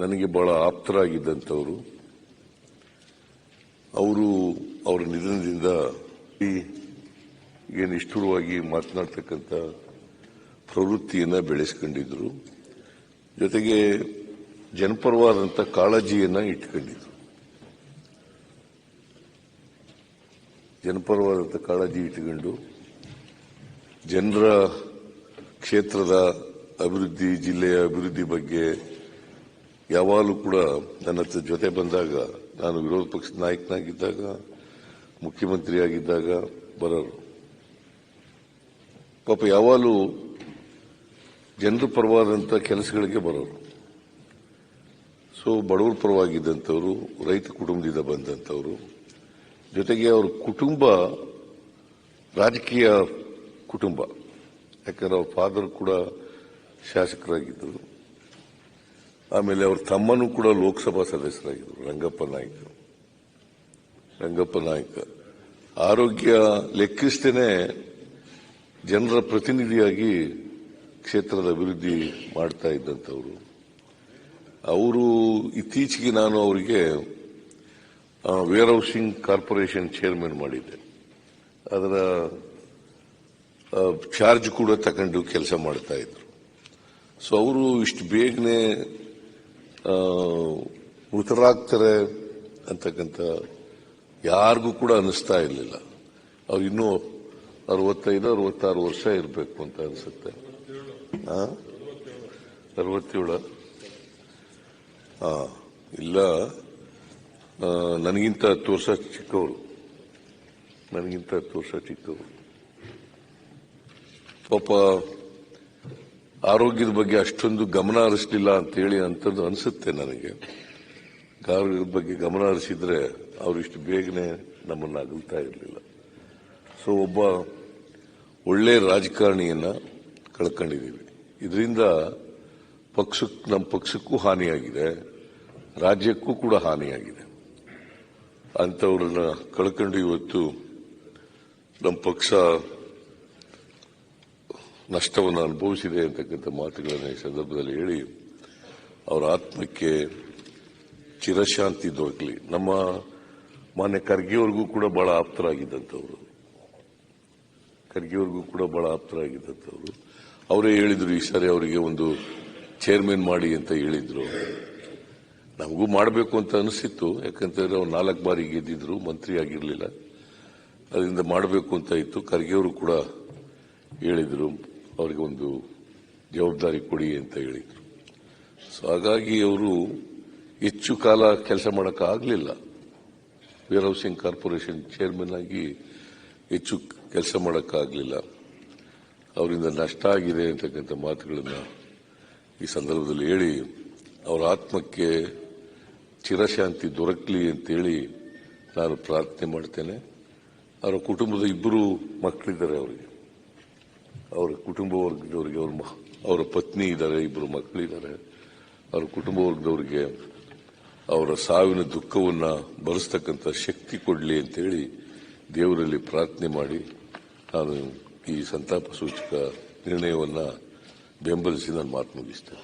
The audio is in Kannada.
ನನಗೆ ಬಹಳ ಆಪ್ತರಾಗಿದ್ದಂಥವರು. ಅವರ ನಿಧನದಿಂದ ಈಗ ನಿಷ್ಠುರವಾಗಿ ಮಾತನಾಡ್ತಕ್ಕಂಥ ಪ್ರವೃತ್ತಿಯನ್ನ ಬೆಳೆಸ್ಕೊಂಡಿದ್ರು. ಜೊತೆಗೆ ಜನಪರವಾದಂಥ ಕಾಳಜಿಯನ್ನ ಇಟ್ಕೊಂಡಿದ್ರು. ಜನಪರವಾದಂಥ ಕಾಳಜಿ ಇಟ್ಟುಕೊಂಡು ಜನರ ಕ್ಷೇತ್ರದ ಅಭಿವೃದ್ಧಿ, ಜಿಲ್ಲೆಯ ಅಭಿವೃದ್ಧಿ ಬಗ್ಗೆ ಯಾವಾಗಲೂ ಕೂಡ ನನ್ನ ಜೊತೆ ಬಂದಾಗ, ನಾನು ವಿರೋಧ ಪಕ್ಷದ ನಾಯಕನಾಗಿದ್ದಾಗ, ಮುಖ್ಯಮಂತ್ರಿ ಆಗಿದ್ದಾಗ ಬರೋರು. ಪಾಪ ಯಾವಾಗಲೂ ಜನರ ಪರವಾದಂಥ ಕೆಲಸಗಳಿಗೆ ಬರೋರು. ಸೊ ಬಡವರ ಪರವಾಗಿದ್ದಂಥವರು, ರೈತ ಕುಟುಂಬದಿಂದ ಬಂದಂಥವರು. ಜೊತೆಗೆ ಅವ್ರ ಕುಟುಂಬ ರಾಜಕೀಯ ಕುಟುಂಬ. ಯಾಕಂದ್ರೆ ಅವ್ರ ಫಾದರ್ ಕೂಡ ಶಾಸಕರಾಗಿದ್ದರು. ಆಮೇಲೆ ಅವ್ರ ತಮ್ಮನೂ ಕೂಡ ಲೋಕಸಭಾ ಸದಸ್ಯರಾಗಿದ್ದರು, ರಂಗಪ್ಪ ನಾಯ್ಕ. ಆರೋಗ್ಯ ಲೆಕ್ಕಿಸ್ತೇನೆ ಜನರ ಪ್ರತಿನಿಧಿಯಾಗಿ ಕ್ಷೇತ್ರದ ಅಭಿವೃದ್ಧಿ ಮಾಡ್ತಾ ಇದ್ದಂಥವರು. ಅವರು ಇತ್ತೀಚೆಗೆ ನಾನು ಅವರಿಗೆ ವೇರ್ ಹೌಸಿಂಗ್ ಕಾರ್ಪೊರೇಷನ್ ಚೇರ್ಮನ್ ಮಾಡಿದ್ದೆ. ಅದರ ಚಾರ್ಜ್ ಕೂಡ ತಗೊಂಡು ಕೆಲಸ ಮಾಡ್ತಾ ಇದ್ರು. ಸೊ ಅವರು ಇಷ್ಟು ಬೇಗನೆ ಮೃತರಾಗ್ತಾರೆ ಅಂತಕ್ಕಂಥ ಯಾರಿಗೂ ಕೂಡ ಅನಿಸ್ತಾ ಇರಲಿಲ್ಲ. ಅವ್ರು ಇನ್ನೂ 65-66 ವರ್ಷ ಇರಬೇಕು ಅಂತ ಅನಿಸುತ್ತೆ. 67 ಇಲ್ಲ, ನನಗಿಂತ 10 ವರ್ಷ ಚಿಕ್ಕವರು. ಪಾಪ ಆರೋಗ್ಯದ ಬಗ್ಗೆ ಅಷ್ಟೊಂದು ಗಮನ ಹರಿಸಲಿಲ್ಲ ಅಂತೇಳಿ ಅಂತದ್ದು ಅನಿಸುತ್ತೆ ನನಗೆ. ಆರೋಗ್ಯದ ಬಗ್ಗೆ ಗಮನ ಹರಿಸಿದ್ರೆ ಅವರು ಇಷ್ಟು ಬೇಗನೆ ನಮ್ಮನ್ನು ಅಗಲ್ತಾ ಇರಲಿಲ್ಲ. ಸೊ ಒಬ್ಬ ಒಳ್ಳೆ ರಾಜಕಾರಣಿಯನ್ನ ಕಳ್ಕೊಂಡಿದ್ದೀವಿ. ಇದರಿಂದ ನಮ್ಮ ಪಕ್ಷಕ್ಕೂ ಹಾನಿಯಾಗಿದೆ, ರಾಜ್ಯಕ್ಕೂ ಕೂಡ ಹಾನಿಯಾಗಿದೆ. ಅಂಥವ್ರನ್ನ ಕಳ್ಕೊಂಡು ಇವತ್ತು ನಮ್ಮ ಪಕ್ಷ ನಷ್ಟವನ್ನು ಅನುಭವಿಸಿದೆ ಅಂತಕ್ಕಂಥ ಮಾತುಗಳನ್ನು ಈ ಸಂದರ್ಭದಲ್ಲಿ ಹೇಳಿ ಅವರ ಆತ್ಮಕ್ಕೆ ಚಿರಶಾಂತಿ ದೊರಕಲಿ. ನಮ್ಮ ಮಾನ್ಯ ಖರ್ಗೆಯವರಿಗೂ ಕೂಡ ಬಹಳ ಆಪ್ತರಾಗಿದ್ದಂಥವ್ರು. ಅವರೇ ಹೇಳಿದ್ರು, ಈ ಸಾರಿ ಅವರಿಗೆ ಒಂದು ಚೇರ್ಮನ್ ಮಾಡಿ ಅಂತ ಹೇಳಿದ್ರು. ನಮಗೂ ಮಾಡಬೇಕು ಅಂತ ಅನಿಸಿತ್ತು. ಯಾಕಂತಂದ್ರೆ ಅವ್ರು 4 ಬಾರಿ ಗೆದ್ದಿದ್ರು, ಮಂತ್ರಿ ಆಗಿರಲಿಲ್ಲ. ಅದರಿಂದ ಮಾಡಬೇಕು ಅಂತ ಇತ್ತು. ಖರ್ಗೆಯವರು ಕೂಡ ಹೇಳಿದ್ರು, ಅವರಿಗೆ ಒಂದು ಜವಾಬ್ದಾರಿ ಕೊಡಿ ಅಂತ ಹೇಳಿದ್ರು. ಸೊ ಹಾಗಾಗಿ ಅವರು ಹೆಚ್ಚು ಕಾಲ ಕೆಲಸ ಮಾಡೋಕ್ಕಾಗಲಿಲ್ಲ. ವೇರ್ ಹೌಸಿಂಗ್ ಕಾರ್ಪೊರೇಷನ್ ಚೇರ್ಮನ್ ಆಗಿ ಹೆಚ್ಚು ಕೆಲಸ ಮಾಡೋಕ್ಕಾಗಲಿಲ್ಲ. ಅವರಿಂದ ನಷ್ಟ ಆಗಿದೆ ಅಂತಕ್ಕಂಥ ಮಾತುಗಳನ್ನು ಈ ಸಂದರ್ಭದಲ್ಲಿ ಹೇಳಿ ಅವರ ಆತ್ಮಕ್ಕೆ ಚಿರಶಾಂತಿ ದೊರಕಲಿ ಅಂತೇಳಿ ನಾನು ಪ್ರಾರ್ಥನೆ ಮಾಡ್ತೇನೆ. ಅವರ ಕುಟುಂಬದ 2 ಮಕ್ಕಳಿದ್ದಾರೆ. ಅವರ ಕುಟುಂಬ ವರ್ಗದವರಿಗೆ ಅವರ ಪತ್ನಿ ಇದ್ದಾರೆ, 2 ಮಕ್ಕಳಿದ್ದಾರೆ. ಅವರ ಕುಟುಂಬ ವರ್ಗದವರಿಗೆ ಅವರ ಸಾವಿನ ದುಃಖವನ್ನ ಭರಿಸ್ತಕ್ಕಂಥ ಶಕ್ತಿ ಕೊಡಲಿ ಅಂತೇಳಿ ದೇವರಲ್ಲಿ ಪ್ರಾರ್ಥನೆ ಮಾಡಿ ನಾನು ಈ ಸಂತಾಪ ಸೂಚಕ ನಿರ್ಣಯವನ್ನ ಬೆಂಬಲಿಸಿ ನಾನು ಮಾತು ಮುಗಿಸ್ತೇನೆ.